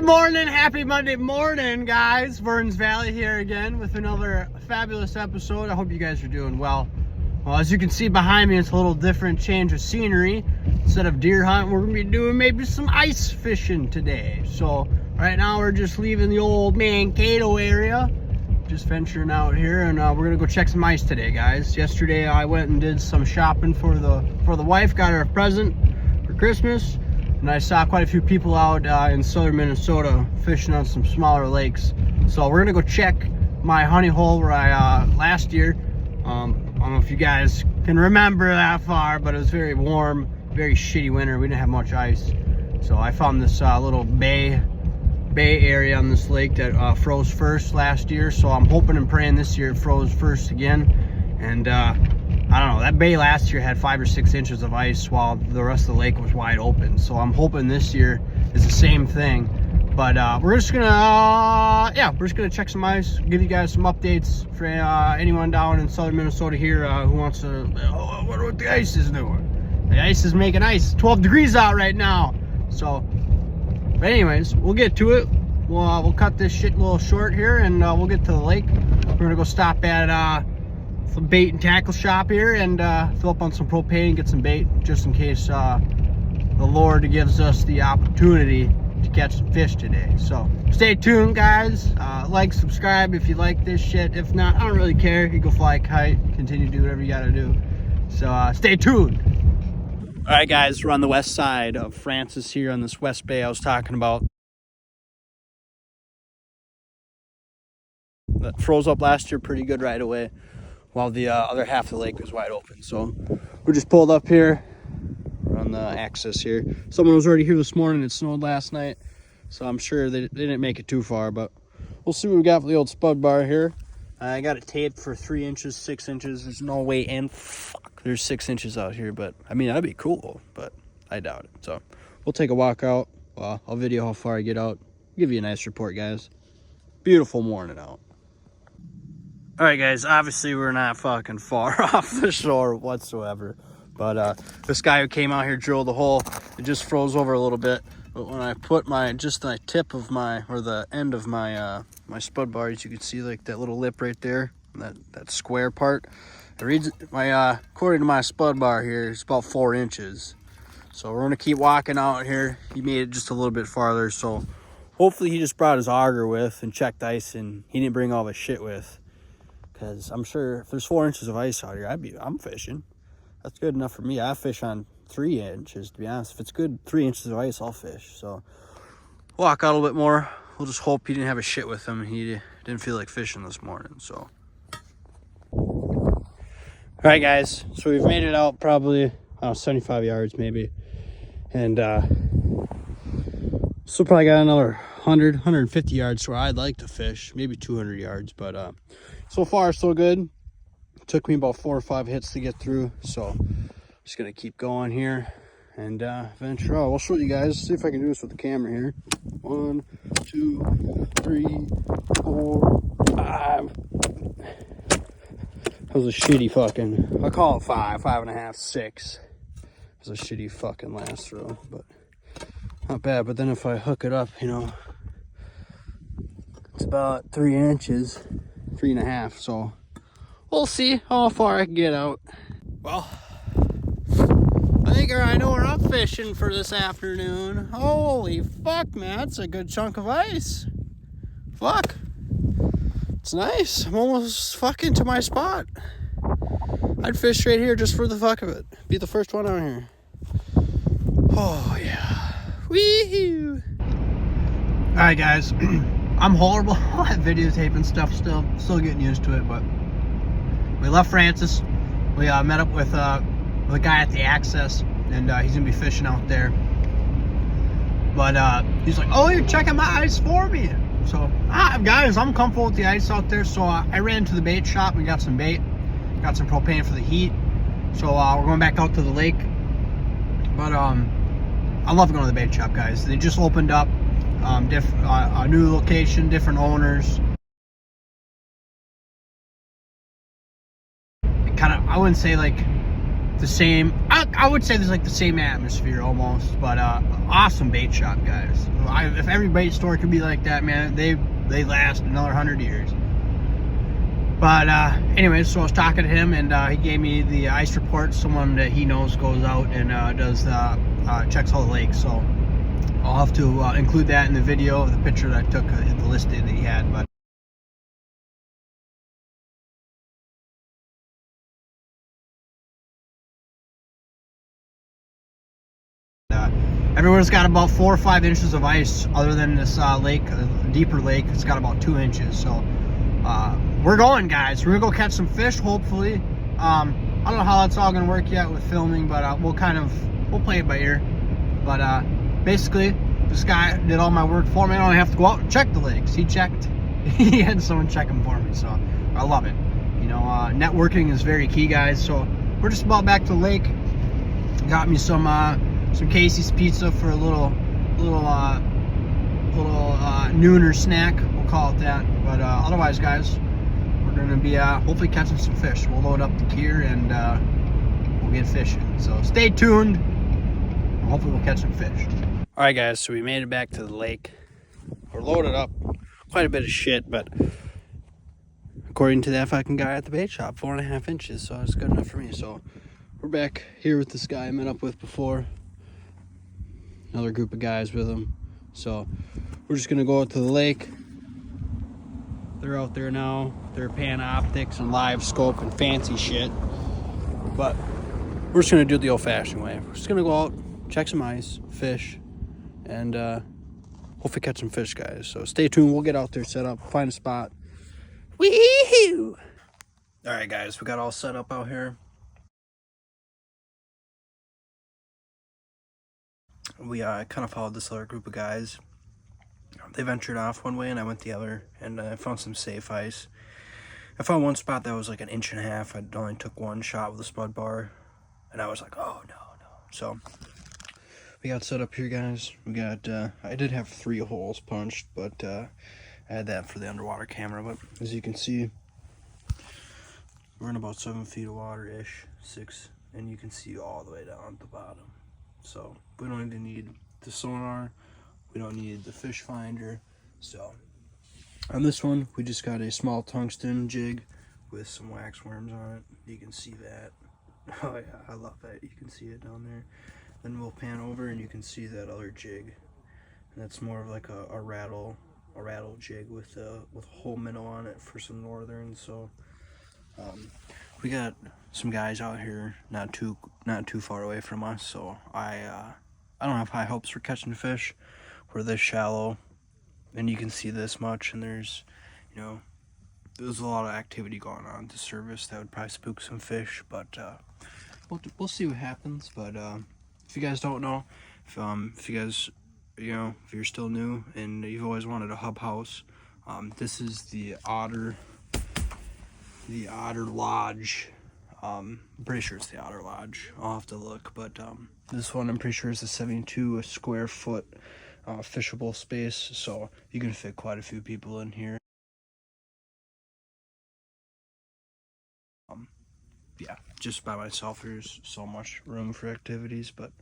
Good morning, happy Monday morning, guys. Vern's Valley here again with another fabulous episode. I hope you guys are doing well. Well, as you can see behind me, it's a little different change of scenery. Instead of deer hunting, we're gonna be doing maybe some ice fishing today. So right now we're just leaving the old Mankato area, just venturing out here, and we're gonna go check some ice today, guys. Yesterday I went and did some shopping for the wife, got her a present for Christmas. And I saw quite a few people out in southern Minnesota fishing on some smaller lakes. So we're gonna go check my honey hole where I last year. I don't know if you guys can remember that far, but it was very warm, very shitty winter. We didn't have much ice. So I found this little bay area on this lake that froze first last year. So I'm hoping and praying this year it froze first again. And I don't know, that bay last year had 5 or 6 inches of ice while the rest of the lake was wide open. So I'm hoping this year is the same thing. But we're just gonna, we're just gonna check some ice, give you guys some updates for anyone down in southern Minnesota here who wants to, I wonder what the ice is doing. The ice is making ice. It's 12 degrees out right now. So, but anyways, we'll get to it. We'll cut this shit a little short here, and we'll get to the lake. We're gonna go stop at some bait and tackle shop here and fill up on some propane and get some bait just in case the Lord gives us the opportunity to catch some fish today. So stay tuned, guys. Like, subscribe if you like this shit. If not, I don't really care. You go fly a kite, continue to do whatever you gotta do. So stay tuned. All right, guys, we're on the west side of Francis here on this west bay I was talking about. That froze up last year pretty good right away, while the other half of the lake was wide open. So we're just pulled up here. We're on the access here. Someone was already here this morning. It snowed last night, so I'm sure they didn't make it too far, but we'll see what we got for the old spud bar here. I got it taped for 3 inches, 6 inches. There's no way in. Fuck, there's 6 inches out here, but I mean, that'd be cool, but I doubt it. So we'll take a walk out. I'll video how far I get out. Give you a nice report, guys. Beautiful morning out. All right, guys, obviously we're not fucking far off the shore whatsoever, but this guy who came out here drilled the hole. It just froze over a little bit, but when I put the tip of or the end of my my spud bar, as you can see, like that little lip right there, that square part, it reads according to my spud bar here, it's about 4 inches. So we're gonna keep walking out here. He made it just a little bit farther, so hopefully he just brought his auger with and checked ice, and he didn't bring all the shit with. Because I'm sure if there's 4 inches of ice out here, I'm fishing. That's good enough for me. I fish on 3 inches, to be honest. If it's good 3 inches of ice, I'll fish. So walk out a little bit more. We'll just hope he didn't have a shit with him. He didn't feel like fishing this morning. So, all right, guys. So we've made it out probably 75 yards maybe, and still probably got another 150 yards to where I'd like to fish, maybe 200 yards, but so far so good. It took me about 4 or 5 hits to get through, so just gonna keep going here and venture out. I'll show you guys, see if I can do this with the camera here. 1, 2, 3, 4, 5. That was a shitty fucking, I call it 5, 5.5, 6. It was a shitty fucking last throw, but not bad. But then if I hook it up, you know, it's about 3 inches, 3.5. So we'll see how far I can get out. Well, I think I know where I'm fishing for this afternoon. Holy fuck, man, that's a good chunk of ice. Fuck, it's nice. I'm almost fucking to my spot. I'd fish right here just for the fuck of it. Be the first one out here. Oh yeah. Wee-hoo. All right, guys. I'm horrible at videotaping stuff still getting used to it, but we left Francis. We met up with a guy at the access, and he's gonna be fishing out there. But he's like, oh, you're checking my ice for me. So guys, I'm comfortable with the ice out there, so I ran to the bait shop and got some bait, got some propane for the heat. So we're going back out to the lake. But I love going to the bait shop, guys. They just opened up a new location, different owners. I wouldn't say like the same. I would say there's like the same atmosphere almost, but awesome bait shop, guys. If every bait store could be like that, man, they last another 100 years. But anyways, so I was talking to him, and he gave me the ice report. Someone that he knows goes out and does checks all the lakes. So I'll have to include that in the video of the picture that I took at the list that he had. But everyone's got about 4 or 5 inches of ice, other than this lake, deeper lake. It's got about 2 inches. So we're going, guys. We're gonna go catch some fish, hopefully. I don't know how that's all gonna work yet with filming, but we'll play it by ear. But basically, this guy did all my work for me. I don't have to go out and check the lakes. He checked. He had someone check them for me, so I love it. You know, networking is very key, guys. So we're just about back to the lake. Got me some Casey's pizza for a little nooner snack. We'll call it that. But otherwise, guys, we're gonna be hopefully catching some fish. We'll load up the gear and we'll get fishing. So stay tuned. Hopefully we'll catch some fish. All right, guys. So we made it back to the lake. We're loaded up quite a bit of shit, but according to that fucking guy at the bait shop, 4.5 inches. So it's good enough for me. So we're back here with this guy I met up with before. Another group of guys with him. So we're just gonna go out to the lake. They're out there now. They're Panoptics and live scope and fancy shit. But we're just gonna do it the old-fashioned way. We're just gonna go out, check some ice, fish, and hopefully catch some fish, guys. So stay tuned. We'll get out there, set up, find a spot. Wee-hoo! All right, guys, we got all set up out here. We kind of followed this other group of guys. They ventured off one way and I went the other, and I found some safe ice. I found one spot that was like 1.5 inches. I only took one shot with a spud bar, and I was like, oh no. So we got set up here, guys. We got I did have 3 holes punched, but I had that for the underwater camera. But as you can see, we're in about 7 feet of water ish, 6, and you can see all the way down at the bottom. So we don't even need the sonar, we don't need the fish finder. So on this one, we just got a small tungsten jig with some wax worms on it. You can see that. Oh yeah, I love that. You can see it down there. Then we'll pan over and you can see that other jig. And that's more of like a rattle jig with a whole minnow on it for some northern. So we got some guys out here not too far away from us, so I don't have high hopes for catching fish. We're this shallow, and you can see this much, and there's a lot of activity going on to service that would probably spook some fish, but we'll see what happens. But if you guys don't know, if you guys, if you're still new and you've always wanted a hub house, this is the Otter Lodge. I'm pretty sure it's the Otter Lodge. I'll have to look, but this one I'm pretty sure is a 72 square foot fishable space, so you can fit quite a few people in here. Yeah, just by myself, there's so much room for activities, but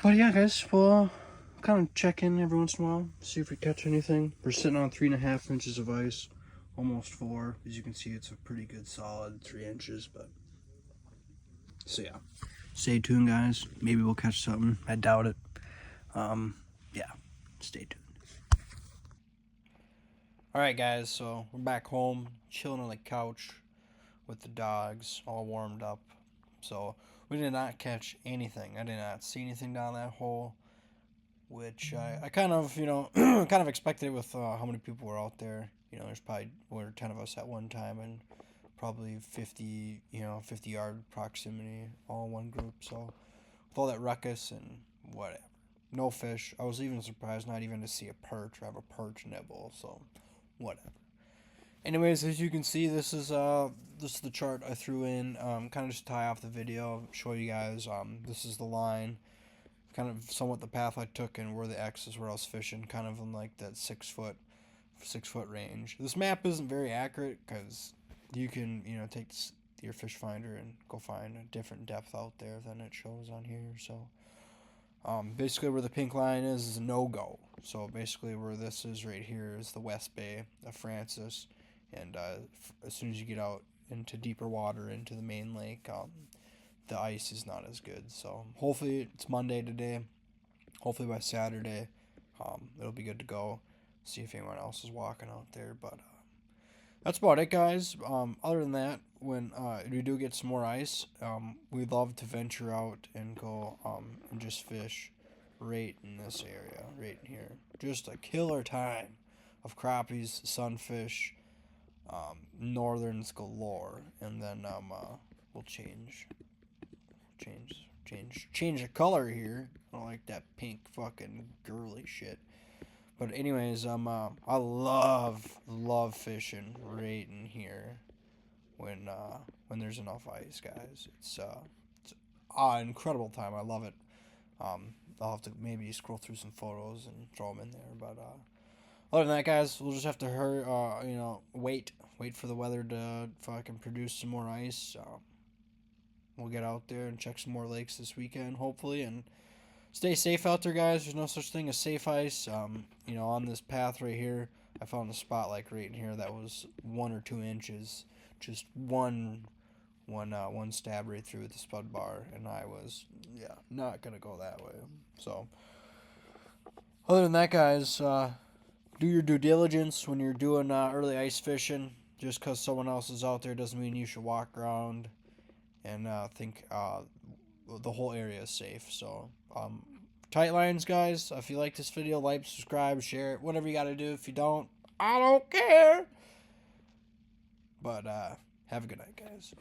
yeah, guys, we'll kind of check in every once in a while, see if we catch anything. We're sitting on 3.5 inches of ice. Almost 4. As you can see, it's a pretty good solid 3 inches. But so yeah, stay tuned, guys. Maybe we'll catch something. I doubt it. Yeah, stay tuned. All right, guys, so we're back home, chilling on the couch with the dogs, all warmed up. So we did not catch anything. I did not see anything down that hole, which I kind of, kind of expected it with how many people were out there. There's probably 10 of us at one time, and probably 50 yard proximity, all in one group. So with all that ruckus and whatever, no fish. I was even surprised not even to see a perch or have a perch nibble. So whatever. Anyways, as you can see, this is the chart I threw in, kind of just tie off the video, show you guys. This is the line, kind of somewhat the path I took, and where the X is where I was fishing, kind of in like that 6 foot range. This map isn't very accurate because you can take your fish finder and go find a different depth out there than it shows on here. So basically where the pink line is a no-go. So basically where this is right here is the West Bay of Francis, and as soon as you get out into deeper water into the main lake, the ice is not as good. So hopefully it's Monday today. Hopefully by Saturday, it'll be good to go. See if anyone else is walking out there, but that's about it, guys. Other than that, when we do get some more ice, we love to venture out and go and just fish right in this area, right in here. Just a killer time of crappies, sunfish, northerns galore, and then we'll change the color here. I don't like that pink fucking girly shit. But anyways, I love fishing right in here when there's enough ice, guys. It's an incredible time. I love it. I'll have to maybe scroll through some photos and throw them in there. But other than that, guys, we'll just have to hurry. Wait for the weather to fucking produce some more ice. We'll get out there and check some more lakes this weekend, hopefully, and stay safe out there, guys. There's no such thing as safe ice. On this path right here, I found a spot like right in here that was 1 or 2 inches, just one stab right through the spud bar, and I was not gonna go that way. So, other than that, guys, do your due diligence when you're doing early ice fishing. Just because someone else is out there doesn't mean you should walk around and think the whole area is safe. So, tight lines, guys. If you like this video, like, subscribe, share it, whatever you got to do. If you don't, I don't care. But have a good night, guys.